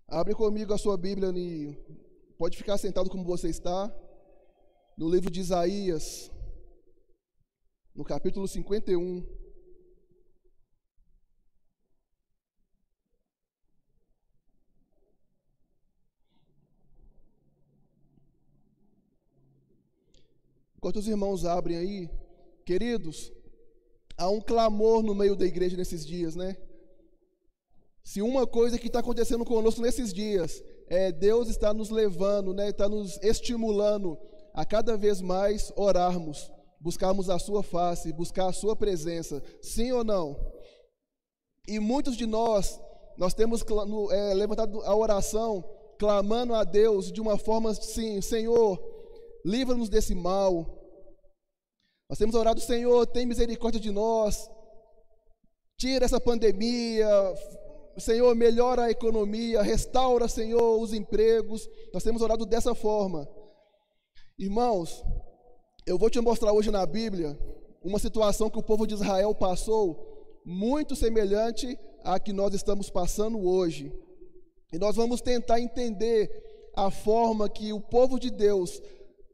Abre comigo a sua Bíblia, pode ficar sentado como você está, no livro de Isaías, no capítulo 51. Enquanto os irmãos abrem aí, queridos, há um clamor no meio da igreja nesses dias, né? Se uma coisa que está acontecendo conosco nesses dias Deus está nos levando, né? Está nos estimulando a cada vez mais orarmos, buscarmos a sua face, buscar a sua presença, sim ou não? E muitos de nós temos levantado a oração, clamando a Deus de uma forma assim: Senhor, livra-nos desse mal. Nós temos orado: Senhor, tem misericórdia de nós, tira essa pandemia, Senhor, melhora a economia, restaura, Senhor, os empregos. Nós temos orado dessa forma. Irmãos, eu vou te mostrar hoje na Bíblia uma situação que o povo de Israel passou, muito semelhante à que nós estamos passando hoje. E nós vamos tentar entender a forma que o povo de Deus,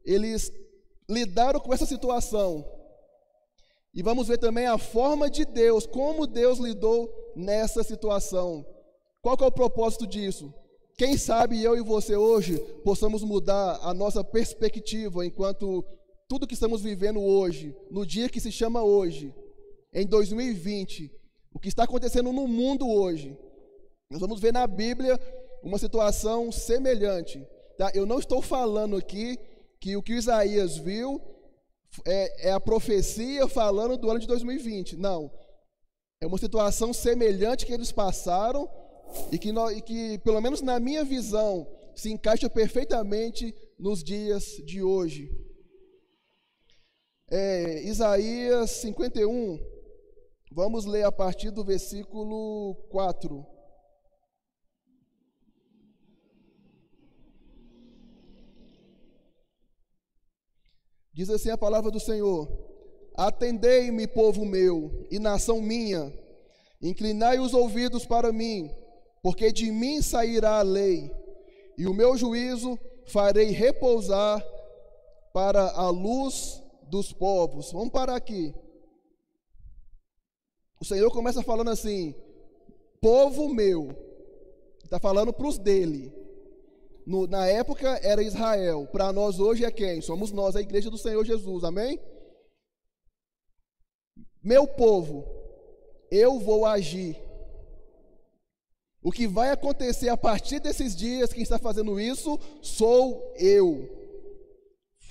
eles lidaram com essa situação. E vamos ver também a forma de Deus, como Deus lidou nessa situação. Qual que é o propósito disso? Quem sabe eu e você hoje possamos mudar a nossa perspectiva enquanto tudo que estamos vivendo hoje, no dia que se chama hoje, em 2020, o que está acontecendo no mundo hoje. Nós vamos ver na Bíblia uma situação semelhante. Tá? Eu não estou falando aqui que o que Isaías viu é a profecia falando do ano de 2020. Não. É uma situação semelhante que eles passaram e que, pelo menos na minha visão, se encaixa perfeitamente nos dias de hoje. Isaías 51, vamos ler a partir do versículo 4. Diz assim a palavra do Senhor: Atendei-me, povo meu, e nação minha, inclinai os ouvidos para mim, porque de mim sairá a lei, e o meu juízo farei repousar para a luz dos povos. Vamos parar aqui. O Senhor começa falando assim: povo meu, está falando para os dele. Na época era Israel, para nós hoje é quem? Somos nós, a igreja do Senhor Jesus, amém? Meu povo, eu vou agir. O que vai acontecer a partir desses dias, quem está fazendo isso, sou eu.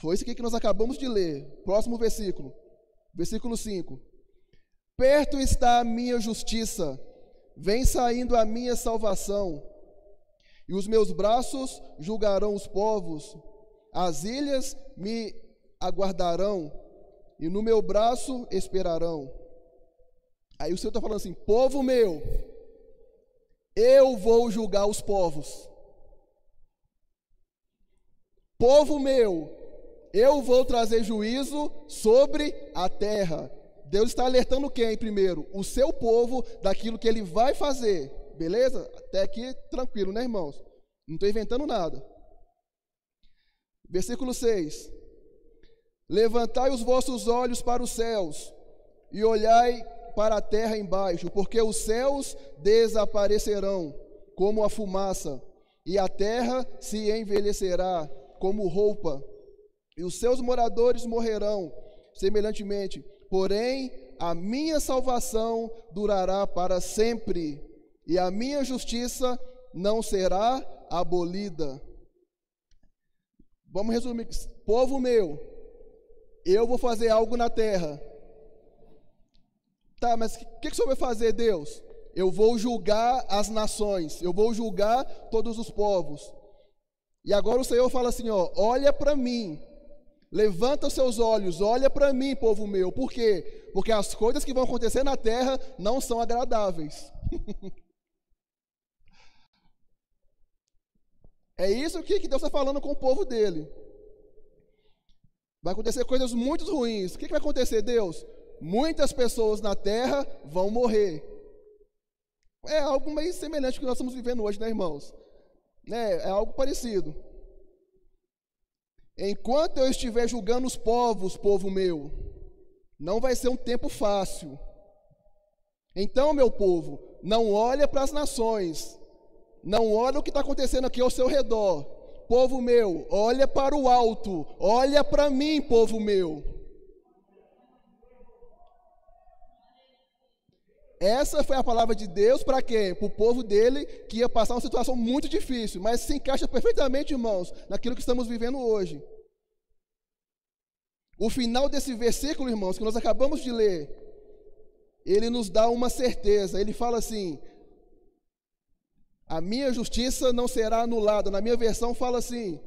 Foi isso aqui que nós acabamos de ler. Próximo versículo, versículo 5. Perto está a minha justiça, vem saindo a minha salvação. E os meus braços julgarão os povos, as ilhas me aguardarão, e no meu braço esperarão. Aí o Senhor está falando assim: povo meu, eu vou julgar os povos. Povo meu, eu vou trazer juízo sobre a terra. Deus está alertando quem primeiro? O seu povo daquilo que ele vai fazer. Beleza? Até aqui tranquilo, né, irmãos? Não estou inventando nada. Versículo 6. Levantai os vossos olhos para os céus e olhai para a terra embaixo, porque os céus desaparecerão como a fumaça, e a terra se envelhecerá como roupa, e os seus moradores morrerão semelhantemente. Porém, a minha salvação durará para sempre, e a minha justiça não será abolida. Vamos resumir: povo meu, eu vou fazer algo na terra. Tá, mas o que o Senhor vai fazer, Deus? Eu vou julgar as nações, eu vou julgar todos os povos. E agora o Senhor fala assim, olha para mim, levanta os seus olhos, olha para mim, povo meu. Por quê? Porque as coisas que vão acontecer na terra não são agradáveis. É isso que Deus está falando com o povo dele. Vai acontecer coisas muito ruins. O que vai acontecer, Deus? Muitas pessoas na terra vão morrer. É algo meio semelhante ao que nós estamos vivendo hoje, né, irmãos? né? É algo parecido. Enquanto eu estiver julgando os povos, povo meu, não vai ser um tempo fácil. Então, meu povo, não olha para as nações, não olha o que está acontecendo aqui ao seu redor. Povo meu, olha para o alto, olha para mim, povo meu. Essa foi a palavra de Deus para quem? Para o povo dele, que ia passar uma situação muito difícil, mas se encaixa perfeitamente, irmãos, naquilo que estamos vivendo hoje. O final desse versículo, irmãos, que nós acabamos de ler, ele nos dá uma certeza. Ele fala assim: a minha justiça não será anulada. Na minha versão fala assim: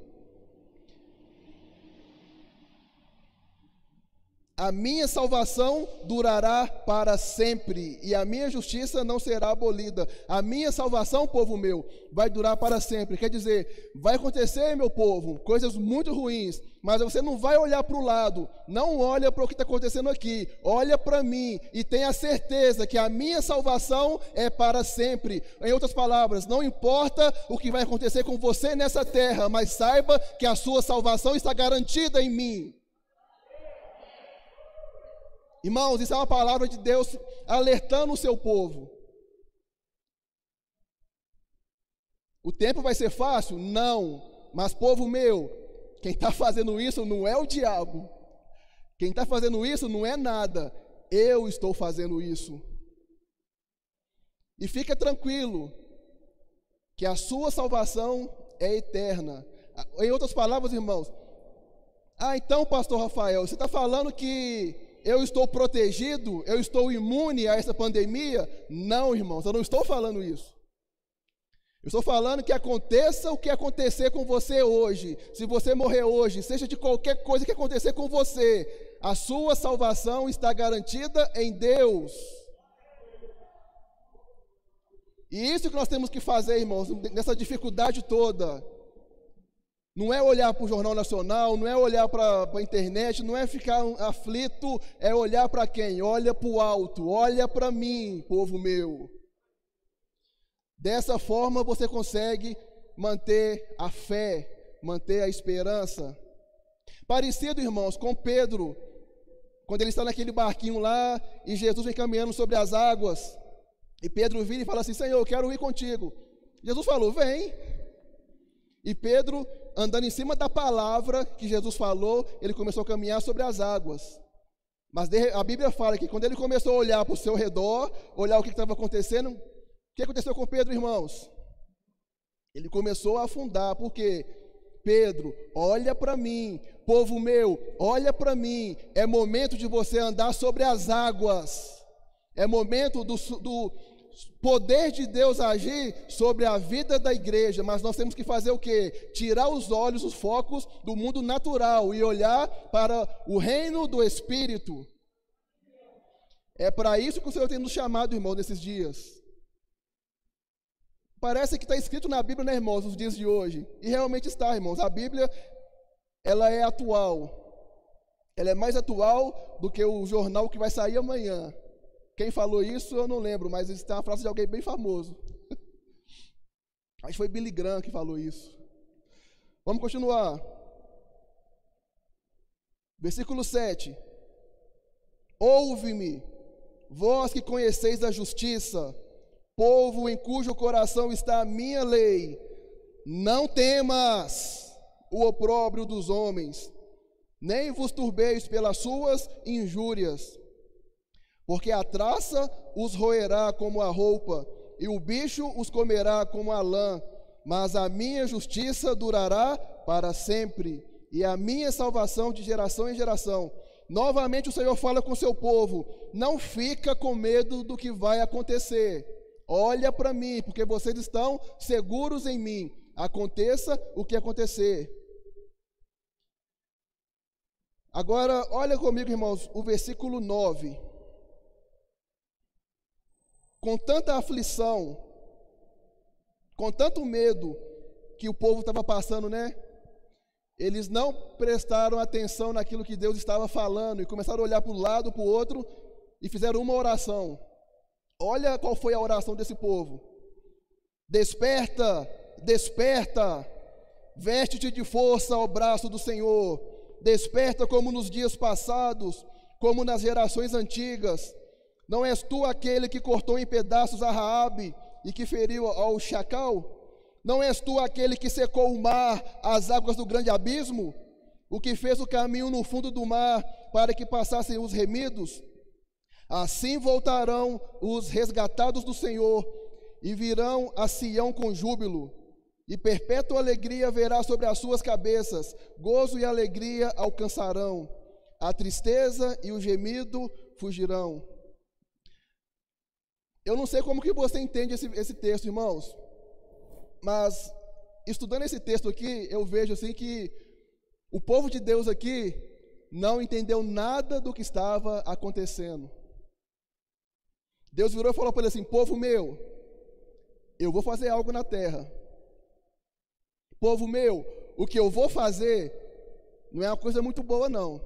a minha salvação durará para sempre, e a minha justiça não será abolida. A minha salvação, povo meu, vai durar para sempre. Quer dizer, vai acontecer, meu povo, coisas muito ruins, mas você não vai olhar para o lado, não olha para o que está acontecendo aqui, olha para mim e tenha certeza que a minha salvação é para sempre. Em outras palavras, não importa o que vai acontecer com você nessa terra, mas saiba que a sua salvação está garantida em mim. Irmãos, isso é uma palavra de Deus alertando o seu povo. O tempo vai ser fácil? Não. Mas, povo meu, quem está fazendo isso não é o diabo. Quem está fazendo isso não é nada. Eu estou fazendo isso. E fica tranquilo, que a sua salvação é eterna. Em outras palavras, irmãos, então, pastor Rafael, você está falando que eu estou protegido, eu estou imune a essa pandemia? Não, irmãos, eu não estou falando isso. Eu estou falando que aconteça o que acontecer com você hoje, se você morrer hoje, seja de qualquer coisa que acontecer com você, a sua salvação está garantida em Deus. E isso que nós temos que fazer, irmãos, nessa dificuldade toda. Não é olhar para o Jornal Nacional, não é olhar para a internet, não é ficar aflito, é olhar para quem? Olha para o alto, olha para mim, povo meu. Dessa forma você consegue manter a fé, manter a esperança. Parecido, irmãos, com Pedro, quando ele está naquele barquinho lá e Jesus vem caminhando sobre as águas, e Pedro vira e fala assim: Senhor, eu quero ir contigo. Jesus falou: vem. E Pedro, andando em cima da palavra que Jesus falou, ele começou a caminhar sobre as águas. Mas a Bíblia fala que quando ele começou a olhar para o seu redor, olhar o que estava acontecendo, o que aconteceu com Pedro, irmãos? Ele começou a afundar. Por quê? Pedro, olha para mim, povo meu, olha para mim. É momento de você andar sobre as águas. É momento do poder de Deus agir sobre a vida da igreja, mas nós temos que fazer o quê? Tirar os olhos, os focos do mundo natural e olhar para o reino do Espírito. É para isso que o Senhor tem nos chamado, irmãos, nesses dias. Parece que está escrito na Bíblia, né, irmãos, nos dias de hoje. E realmente está, irmãos. A Bíblia, ela é atual. Ela é mais atual do que o jornal que vai sair amanhã. Quem falou isso eu não lembro, mas isso tem uma frase de alguém bem famoso. Acho que foi Billy Graham que falou isso. Vamos continuar. Versículo 7. Ouve-me, vós que conheceis a justiça, povo em cujo coração está a minha lei. Não temas o opróbrio dos homens, nem vos turbeis pelas suas injúrias. Porque a traça os roerá como a roupa, e o bicho os comerá como a lã, mas a minha justiça durará para sempre, e a minha salvação de geração em geração. Novamente o Senhor fala com o seu povo: não fica com medo do que vai acontecer, olha para mim, porque vocês estão seguros em mim, aconteça o que acontecer. Agora, olha comigo, irmãos, o versículo 9. Com tanta aflição, com tanto medo que o povo estava passando, né? Eles não prestaram atenção naquilo que Deus estava falando e começaram a olhar para um lado, para o outro e fizeram uma oração. Olha qual foi a oração desse povo: desperta, desperta, veste-te de força ao braço do Senhor, desperta como nos dias passados, como nas gerações antigas. Não és tu aquele que cortou em pedaços a Raabe e que feriu ao chacal? Não és tu aquele que secou o mar, as águas do grande abismo? O que fez o caminho no fundo do mar para que passassem os remidos? Assim voltarão os resgatados do Senhor e virão a Sião com júbilo, e perpétua alegria verá sobre as suas cabeças, gozo e alegria alcançarão, a tristeza e o gemido fugirão. Eu não sei como que você entende esse texto, irmãos, mas estudando esse texto aqui, eu vejo assim que o povo de Deus aqui não entendeu nada do que estava acontecendo. Deus virou e falou para ele assim: povo meu, eu vou fazer algo na terra. Povo meu, o que eu vou fazer não é uma coisa muito boa não.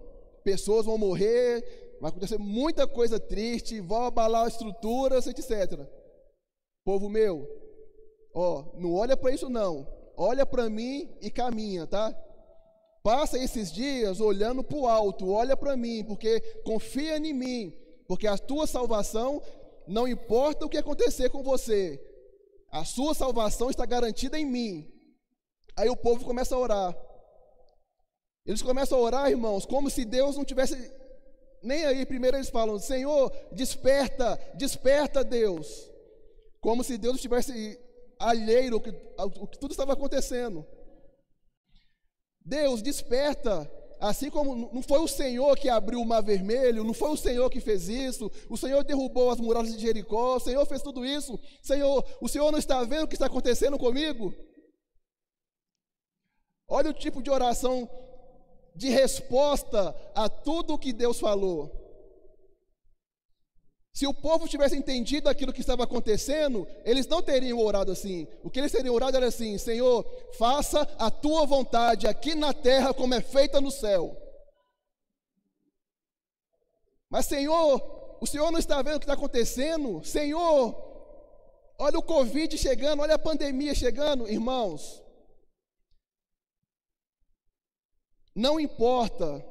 Pessoas vão morrer, vai acontecer muita coisa triste, vão abalar estruturas, etc. Povo meu, não olha para isso não. Olha para mim e caminha, tá? Passa esses dias olhando para o alto, olha para mim, porque confia em mim, porque a tua salvação, não importa o que acontecer com você, a sua salvação está garantida em mim. Aí o povo começa a orar. Eles começam a orar, irmãos, como se Deus não tivesse nem aí. Primeiro eles falam: Senhor, desperta, desperta, Deus. Como se Deus estivesse alheio ao que tudo estava acontecendo. Deus, desperta. Assim como não foi o Senhor que abriu o mar vermelho, não foi o Senhor que fez isso, o Senhor derrubou as muralhas de Jericó, o Senhor fez tudo isso. Senhor, o Senhor não está vendo o que está acontecendo comigo? Olha o tipo de oração de resposta a tudo o que Deus falou. Se o povo tivesse entendido aquilo que estava acontecendo, eles não teriam orado assim. O que eles teriam orado era assim: Senhor, faça a tua vontade aqui na terra como é feita no céu. Mas Senhor, o Senhor não está vendo o que está acontecendo? Senhor, olha o Covid chegando, olha a pandemia chegando. Irmãos, não importa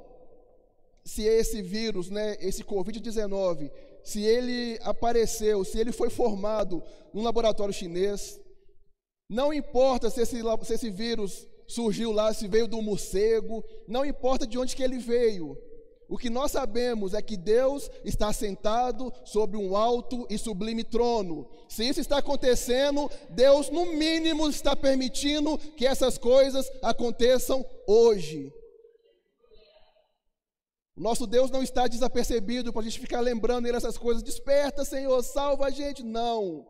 se esse vírus, esse Covid-19, se ele apareceu, se ele foi formado num laboratório chinês, não importa se esse vírus surgiu lá, se veio do morcego, não importa de onde que ele veio. O que nós sabemos é que Deus está sentado sobre um alto e sublime trono. Se isso está acontecendo, Deus no mínimo está permitindo que essas coisas aconteçam hoje. Nosso Deus não está desapercebido para a gente ficar lembrando ele essas coisas. Desperta, Senhor, salva a gente. Não.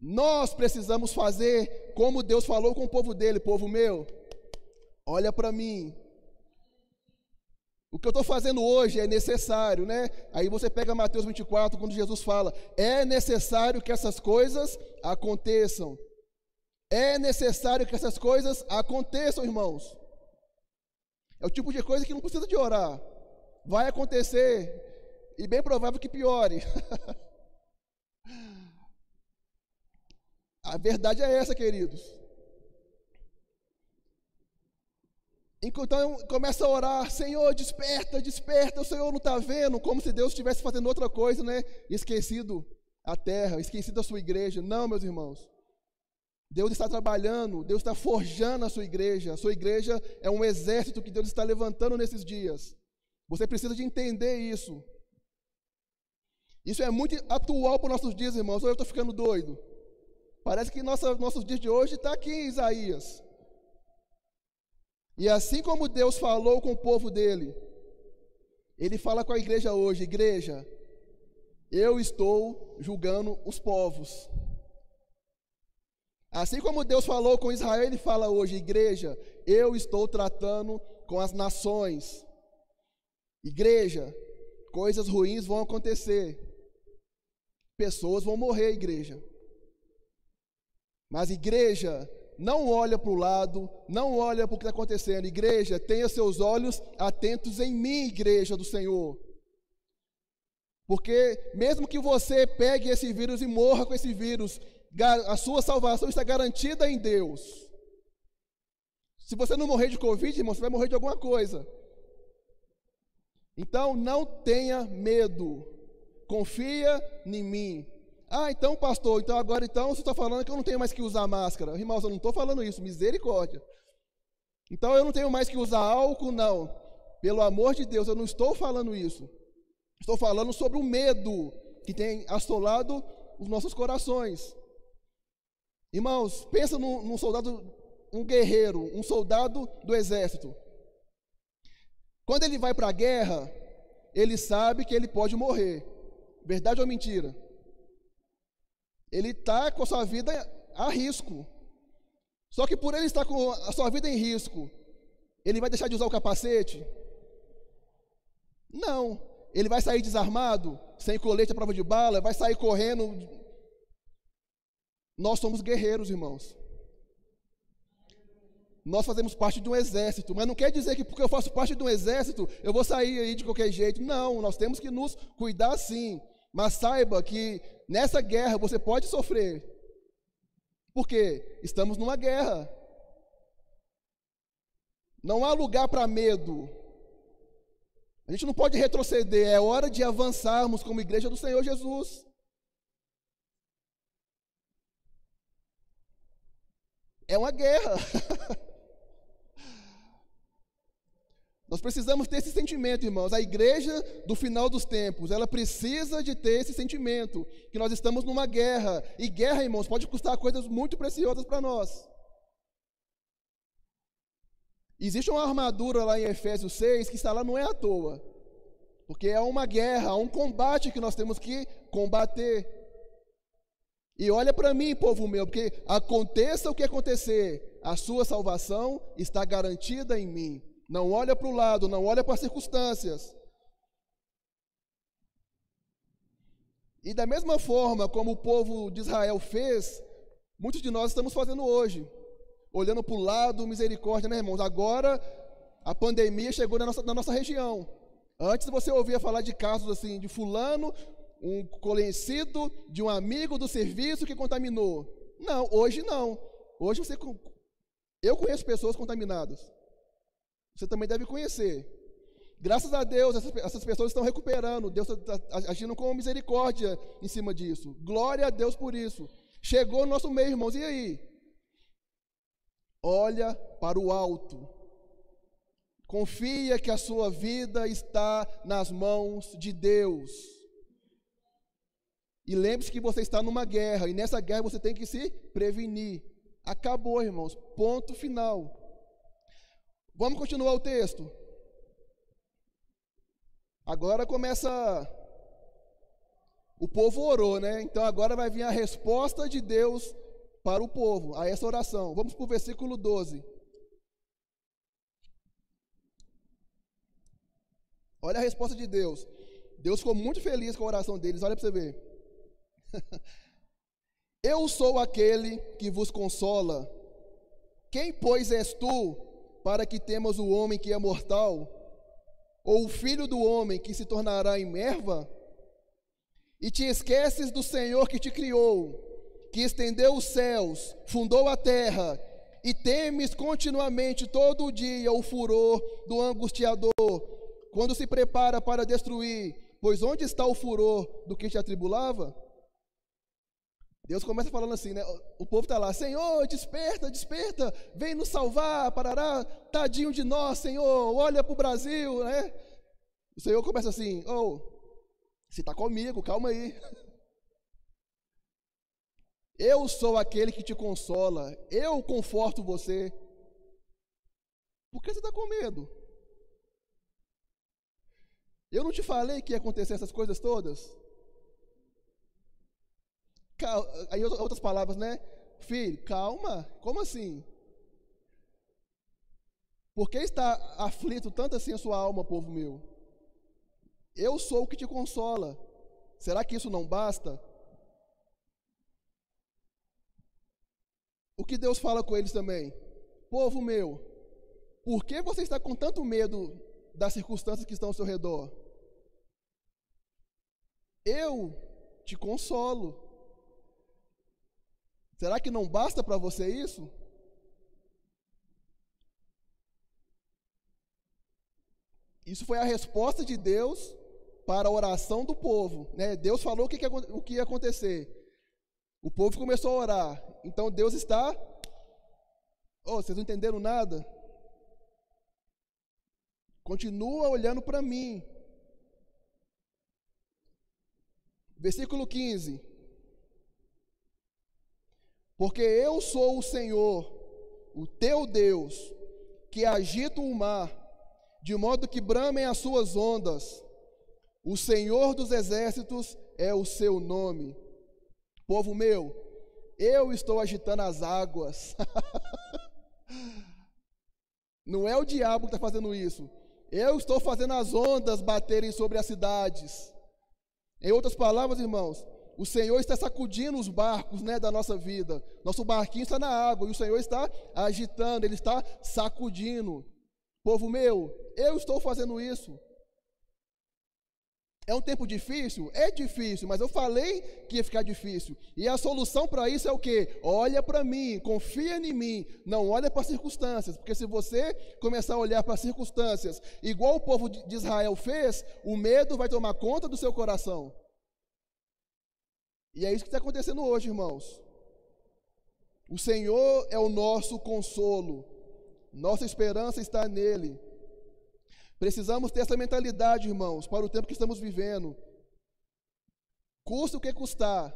Nós precisamos fazer como Deus falou com o povo dele. Povo meu, olha para mim. O que eu estou fazendo hoje é necessário, Aí você pega Mateus 24, quando Jesus fala: é necessário que essas coisas aconteçam. É necessário que essas coisas aconteçam, irmãos. É o tipo de coisa que não precisa de orar. Vai acontecer, e bem provável que piore. A verdade é essa, queridos. Então começa a orar: Senhor, desperta, desperta. O Senhor não está vendo? Como se Deus estivesse fazendo outra coisa, Esquecido a terra, esquecido a sua igreja. Não, meus irmãos. Deus está trabalhando, Deus está forjando a sua igreja. A sua igreja é um exército que Deus está levantando nesses dias. Você precisa de entender isso. Isso é muito atual para os nossos dias, irmãos. Ou eu estou ficando doido? Parece que nossos dias de hoje está aqui em Isaías. E assim como Deus falou com o povo dele, Ele fala com a igreja hoje: igreja, eu estou julgando os povos. Assim como Deus falou com Israel, Ele fala hoje: igreja, eu estou tratando com as nações. Igreja, coisas ruins vão acontecer. Pessoas vão morrer, igreja. Mas igreja, não olha para o lado, não olha para o que está acontecendo. Igreja, tenha seus olhos atentos em mim, igreja do Senhor. Porque mesmo que você pegue esse vírus e morra com esse vírus, A sua salvação está garantida em Deus. Se você não morrer de Covid, irmão, você vai morrer de alguma coisa. Então, não tenha medo. Confia em mim. Ah, então, pastor, então agora você está falando que eu não tenho mais que usar máscara. Irmãos, eu não estou falando isso, misericórdia. Então, eu não tenho mais que usar álcool, não. Pelo amor de Deus, eu não estou falando isso. Estou falando sobre o medo que tem assolado os nossos corações. Irmãos, pensa num soldado, um guerreiro, um soldado do exército. Quando ele vai para a guerra, ele sabe que ele pode morrer. Verdade ou mentira? Ele está com a sua vida a risco. Só que por ele estar com a sua vida em risco, ele vai deixar de usar o capacete? Não. Ele vai sair desarmado, sem colete à prova de bala, vai sair correndo. Nós somos guerreiros, irmãos. Nós fazemos parte de um exército, mas não quer dizer que porque eu faço parte de um exército, eu vou sair aí de qualquer jeito. Não, nós temos que nos cuidar sim. Mas saiba que nessa guerra você pode sofrer. Por quê? Estamos numa guerra. Não há lugar para medo. A gente não pode retroceder, é hora de avançarmos como igreja do Senhor Jesus. É uma guerra. Nós precisamos ter esse sentimento, irmãos. A igreja do final dos tempos, ela precisa de ter esse sentimento, que nós estamos numa guerra. E guerra, irmãos, pode custar coisas muito preciosas para nós. Existe uma armadura lá em Efésios 6, que está lá não é à toa. Porque é uma guerra, um combate que nós temos que combater. E olha para mim, povo meu, porque aconteça o que acontecer, a sua salvação está garantida em mim. Não olha para o lado, não olha para as circunstâncias. E da mesma forma como o povo de Israel fez, muitos de nós estamos fazendo hoje. Olhando para o lado, misericórdia, né, irmãos? Agora a pandemia chegou na nossa região. Antes você ouvia falar de casos assim, de fulano, um conhecido, de um amigo do serviço que contaminou. Não, hoje não. Hoje eu conheço pessoas contaminadas. Você também deve conhecer. Graças a Deus, essas pessoas estão recuperando. Deus está agindo com misericórdia em cima disso. Glória a Deus por isso. Chegou no nosso meio, irmãos. E aí? Olha para o alto. Confia que a sua vida está nas mãos de Deus. E lembre-se que você está numa guerra. E nessa guerra você tem que se prevenir. Acabou, irmãos. Ponto final. Vamos continuar o texto. Agora começa. O povo orou, né? Então agora vai vir a resposta de Deus para o povo, a essa oração. Vamos para o versículo 12. Olha a resposta de Deus. Deus ficou muito feliz com a oração deles. Olha para você ver. Eu sou aquele que vos consola. Quem, pois, és tu, para que temas o homem que é mortal, ou o filho do homem que se tornará em erva? E te esqueces do Senhor que te criou, que estendeu os céus, fundou a terra, e temes continuamente todo o dia o furor do angustiador, quando se prepara para destruir, pois onde está o furor do que te atribulava? Deus começa falando assim, né? O povo está lá, Senhor, desperta, desperta, vem nos salvar, parará, tadinho de nós, Senhor, olha para o Brasil, né? O Senhor começa assim, você está comigo, calma aí. Eu sou aquele que te consola, eu conforto você. Por que você está com medo? Eu não te falei que ia acontecer essas coisas todas? Aí outras palavras, né? Filho, calma, como assim? Por que está aflito tanto assim a sua alma, povo meu? Eu sou o que te consola. Será que isso não basta? O que Deus fala com eles também? Povo meu, por que você está com tanto medo das circunstâncias que estão ao seu redor? Eu te consolo. Será que não basta para você isso? Isso foi a resposta de Deus para a oração do povo, né? Deus falou o que ia acontecer. O povo começou a orar. Então Deus está... Oh, vocês não entenderam nada? Continua olhando para mim. Versículo 15. Porque eu sou o Senhor, o teu Deus, que agito o mar, de modo que bramem as suas ondas. O Senhor dos exércitos é o seu nome. Povo meu, eu estou agitando as águas. Não é o diabo que está fazendo isso. Eu estou fazendo as ondas baterem sobre as cidades. Em outras palavras, irmãos, o Senhor está sacudindo os barcos, né, da nossa vida. Nosso barquinho está na água e o Senhor está agitando, Ele está sacudindo. Povo meu, eu estou fazendo isso. É um tempo difícil? É difícil, mas eu falei que ia ficar difícil. E a solução para isso é o quê? Olha para mim, confia em mim, não olha para as circunstâncias, porque se você começar a olhar para as circunstâncias, igual o povo de Israel fez, o medo vai tomar conta do seu coração. E é isso que está acontecendo hoje, irmãos. O Senhor é o nosso consolo, nossa esperança está nele. Precisamos ter essa mentalidade, irmãos, para o tempo que estamos vivendo. Custa o que custar,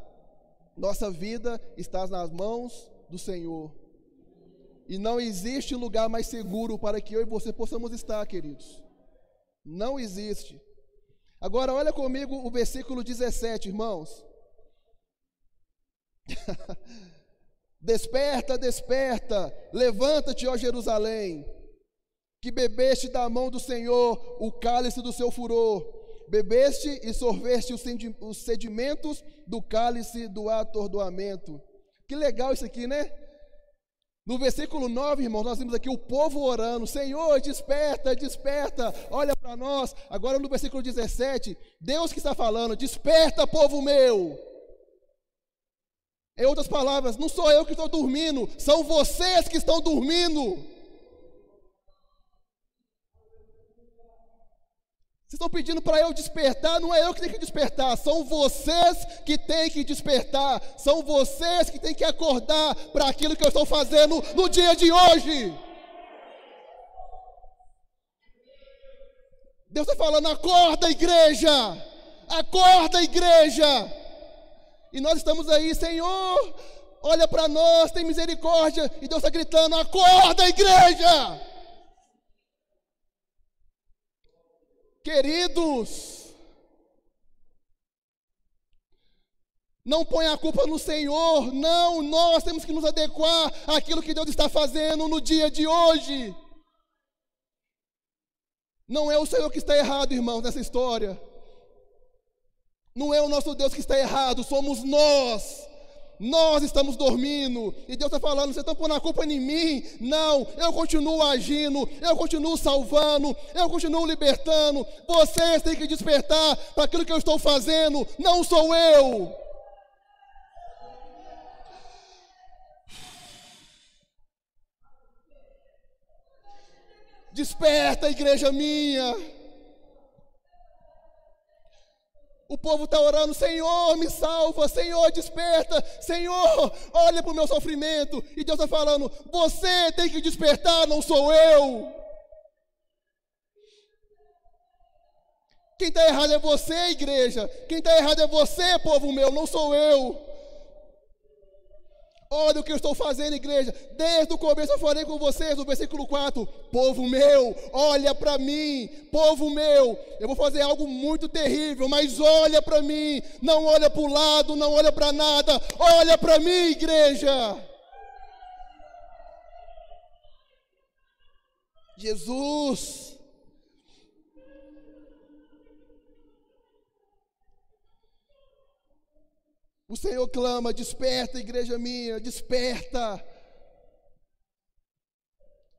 nossa vida está nas mãos do Senhor. E não existe lugar mais seguro para que eu e você possamos estar, queridos. Não existe. Agora, olha comigo o versículo 17, irmãos. Desperta, desperta, levanta-te, ó Jerusalém, que bebeste da mão do Senhor o cálice do seu furor, bebeste e sorveste os sedimentos do cálice do atordoamento. Que legal isso aqui, né? No versículo 9, irmãos, nós vimos aqui o povo orando, Senhor, desperta, desperta, olha para nós. Agora no versículo 17, Deus que está falando, desperta, povo meu. Em outras palavras, não sou eu que estou dormindo, são vocês que estão dormindo. Vocês estão pedindo para eu despertar, não é eu que tenho que despertar, são vocês que têm que despertar, são vocês que têm que acordar para aquilo que eu estou fazendo no dia de hoje. Deus está falando, acorda igreja, acorda igreja. E nós estamos aí, Senhor, olha para nós, tem misericórdia, e Deus está gritando, acorda igreja. Queridos, não ponha a culpa no Senhor, não, nós temos que nos adequar àquilo que Deus está fazendo no dia de hoje. Não é o Senhor que está errado, irmãos, nessa história. Não é o nosso Deus que está errado, somos nós. Nós estamos dormindo, e Deus está falando, vocês estão pondo a culpa em mim? Não, eu continuo agindo, eu continuo salvando, eu continuo libertando. Vocês têm que despertar para aquilo que eu estou fazendo, não sou eu. Desperta, igreja minha. O povo está orando, Senhor, me salva, Senhor, desperta, Senhor, olha para o meu sofrimento. E Deus está falando, você tem que despertar, não sou eu. Quem está errado é você, igreja. Quem está errado é você, povo meu, não sou eu. Olha o que eu estou fazendo, igreja. Desde o começo eu falei com vocês, no versículo 4. Povo meu, olha para mim. Povo meu, eu vou fazer algo muito terrível, mas olha para mim. Não olha para o lado, não olha para nada. Olha para mim, igreja. Jesus. O Senhor clama, desperta, igreja minha, desperta.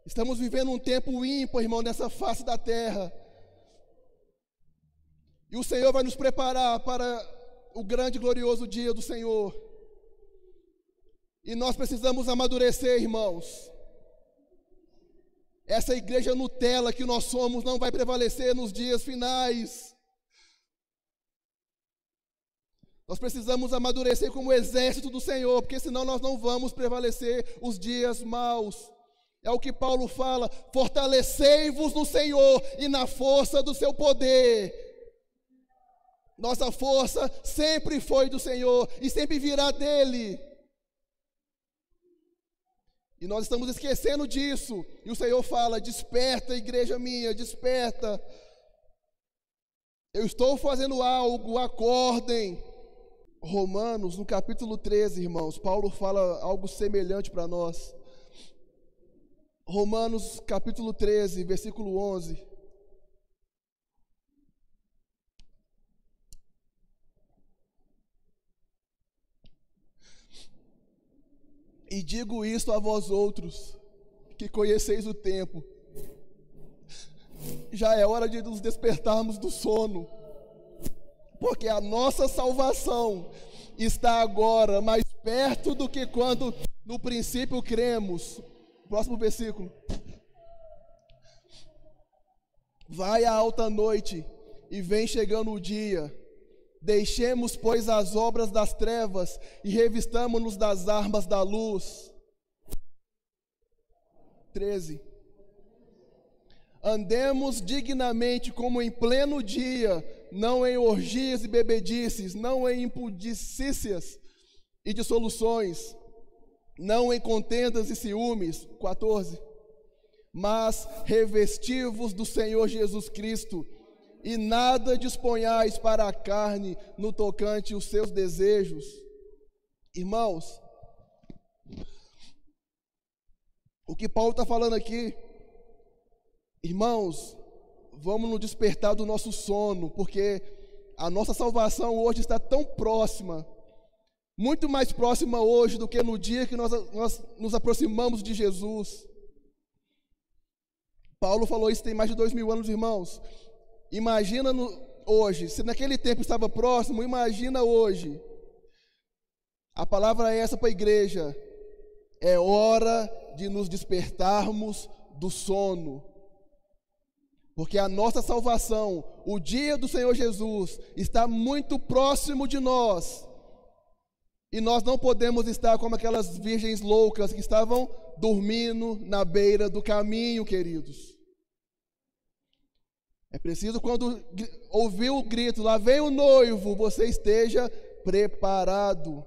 Estamos vivendo um tempo ímpar, irmão, nessa face da terra. E o Senhor vai nos preparar para o grande e glorioso dia do Senhor. E nós precisamos amadurecer, irmãos. Essa igreja Nutella que nós somos não vai prevalecer nos dias finais. Nós precisamos amadurecer como exército do Senhor, porque senão nós não vamos prevalecer os dias maus. É o que Paulo fala: fortalecei-vos no Senhor e na força do seu poder. Nossa força sempre foi do Senhor e sempre virá dele. E nós estamos esquecendo disso. E o Senhor fala: desperta, igreja minha, desperta. Eu estou fazendo algo, acordem. Romanos, no capítulo 13, irmãos, Paulo fala algo semelhante para nós. Romanos, capítulo 13, versículo 11. E digo isto a vós outros, que conheceis o tempo. Já é hora de nos despertarmos do sono, porque a nossa salvação está agora mais perto do que quando no princípio cremos. Próximo versículo. Vai a alta noite e vem chegando o dia. Deixemos, pois, as obras das trevas e revistamo-nos das armas da luz. 13. Andemos dignamente como em pleno dia, não em orgias e bebedices, não em impudicícias e dissoluções, não em contendas e ciúmes. 14. Mas revesti-vos do Senhor Jesus Cristo, e nada disponhais para a carne no tocante os seus desejos. Irmãos, o que Paulo está falando aqui, irmãos, vamos nos despertar do nosso sono, porque a nossa salvação hoje está tão próxima, muito mais próxima hoje do que no dia que nós nos aproximamos de Jesus. Paulo falou isso tem mais de 2000 anos, irmãos. Imagina hoje, se naquele tempo estava próximo, imagina hoje. A palavra é essa para a igreja: é hora de nos despertarmos do sono, porque a nossa salvação, o dia do Senhor Jesus, está muito próximo de nós, e nós não podemos estar como aquelas virgens loucas que estavam dormindo na beira do caminho, queridos. É preciso, quando ouvir o grito, lá vem o noivo, você esteja preparado.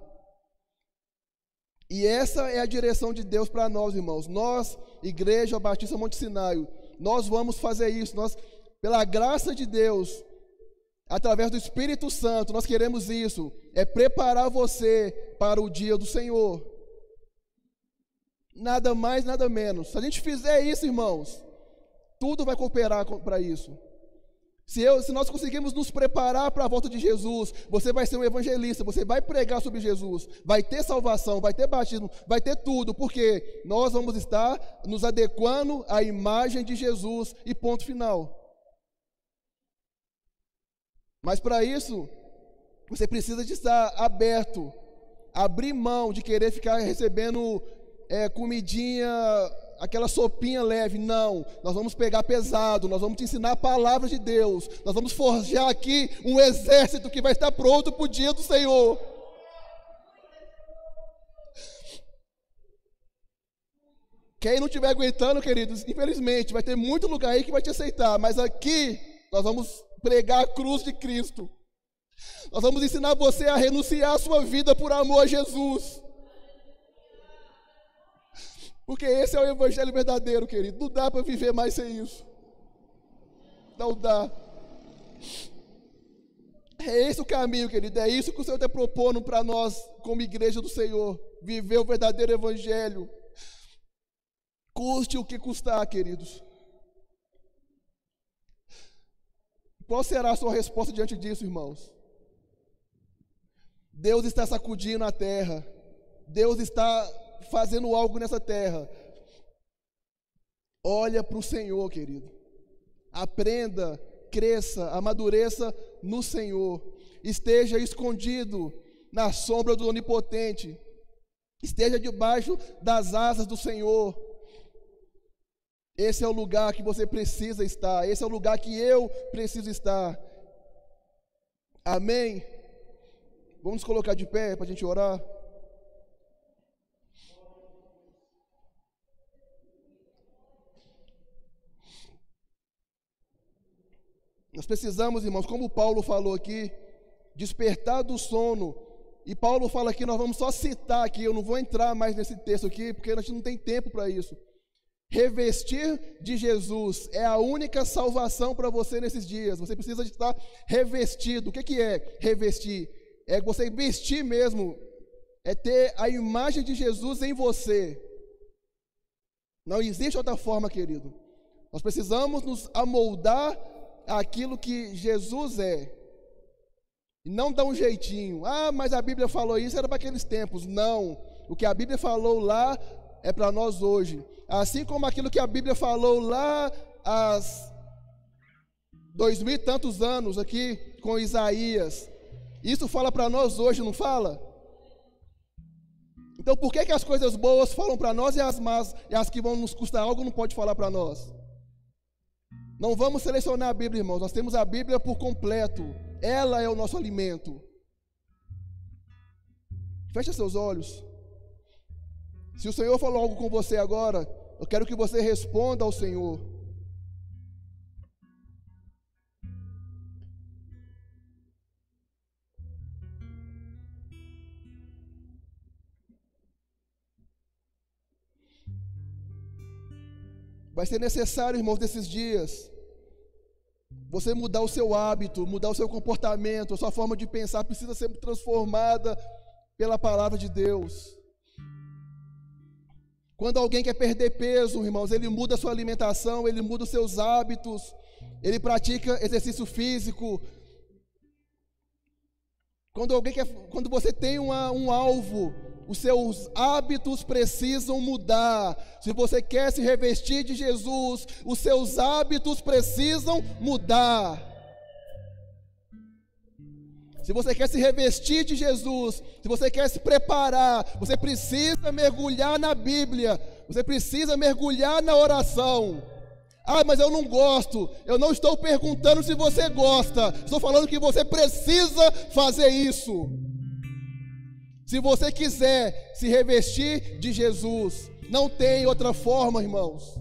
E essa é a direção de Deus para nós, irmãos. Nós, Igreja Batista Monte Sinai, nós vamos fazer isso. Nós, pela graça de Deus, através do Espírito Santo, nós queremos isso. É preparar você para o dia do Senhor. Nada mais, nada menos. Se a gente fizer isso, irmãos, tudo vai cooperar para isso. Se nós conseguirmos nos preparar para a volta de Jesus, você vai ser um evangelista, você vai pregar sobre Jesus, vai ter salvação, vai ter batismo, vai ter tudo, porque nós vamos estar nos adequando à imagem de Jesus e ponto final. Mas para isso, você precisa de estar aberto, abrir mão de querer ficar recebendo comidinha, aquela sopinha leve. Não, nós vamos pegar pesado, nós vamos te ensinar a palavra de Deus, nós vamos forjar aqui um exército que vai estar pronto para o dia do Senhor. Quem não estiver aguentando, queridos, infelizmente, vai ter muito lugar aí que vai te aceitar, mas aqui nós vamos pregar a cruz de Cristo. Nós vamos ensinar você a renunciar a sua vida por amor a Jesus. Porque esse é o evangelho verdadeiro, querido. Não dá para viver mais sem isso. Não dá. É esse o caminho, querido. É isso que o Senhor está propondo para nós, como igreja do Senhor. Viver o verdadeiro evangelho. Custe o que custar, queridos. Qual será a sua resposta diante disso, irmãos? Deus está sacudindo a terra. Deus está fazendo algo nessa terra. Olha para o Senhor, querido. Aprenda, cresça, amadureça no Senhor. Esteja escondido na sombra do Onipotente. Esteja debaixo das asas do Senhor. Esse é o lugar que você precisa estar. Esse é o lugar que eu preciso estar. Amém? Vamos nos colocar de pé para a gente orar. Nós precisamos, irmãos, como Paulo falou aqui, despertar do sono. E Paulo fala aqui, nós vamos só citar aqui, eu não vou entrar mais nesse texto aqui, porque a gente não tem tempo para isso. Revestir de Jesus é a única salvação para você nesses dias. Você precisa de estar revestido. O que é revestir? É você vestir mesmo, é ter a imagem de Jesus em você. Não existe outra forma, querido. Nós precisamos nos amoldar àquilo que Jesus é. E não dar um jeitinho. Ah, mas a Bíblia falou isso, era para aqueles tempos. Não. O que a Bíblia falou lá é para nós hoje. Assim como aquilo que a Bíblia falou lá há 2000 e tantos anos aqui com Isaías. Isso fala para nós hoje, não fala? Então por que as coisas boas falam para nós e as más, e as que vão nos custar algo não pode falar para nós? Não vamos selecionar a Bíblia, irmãos. Nós temos a Bíblia por completo. Ela é o nosso alimento. Feche seus olhos. Se o Senhor falou algo com você agora, eu quero que você responda ao Senhor. Vai ser necessário, irmãos, nesses dias, você mudar o seu hábito, mudar o seu comportamento, a sua forma de pensar precisa ser transformada pela palavra de Deus. Quando alguém quer perder peso, irmãos, ele muda a sua alimentação, ele muda os seus hábitos, ele pratica exercício físico. Quando você tem um alvo, os seus hábitos precisam mudar. Se você quer se revestir de Jesus, os seus hábitos precisam mudar. Se você quer se revestir de Jesus, se você quer se preparar, você precisa mergulhar na Bíblia, você precisa mergulhar na oração. Ah, mas eu não gosto. Eu não estou perguntando se você gosta, estou falando que você precisa fazer isso. Se você quiser se revestir de Jesus, não tem outra forma, irmãos.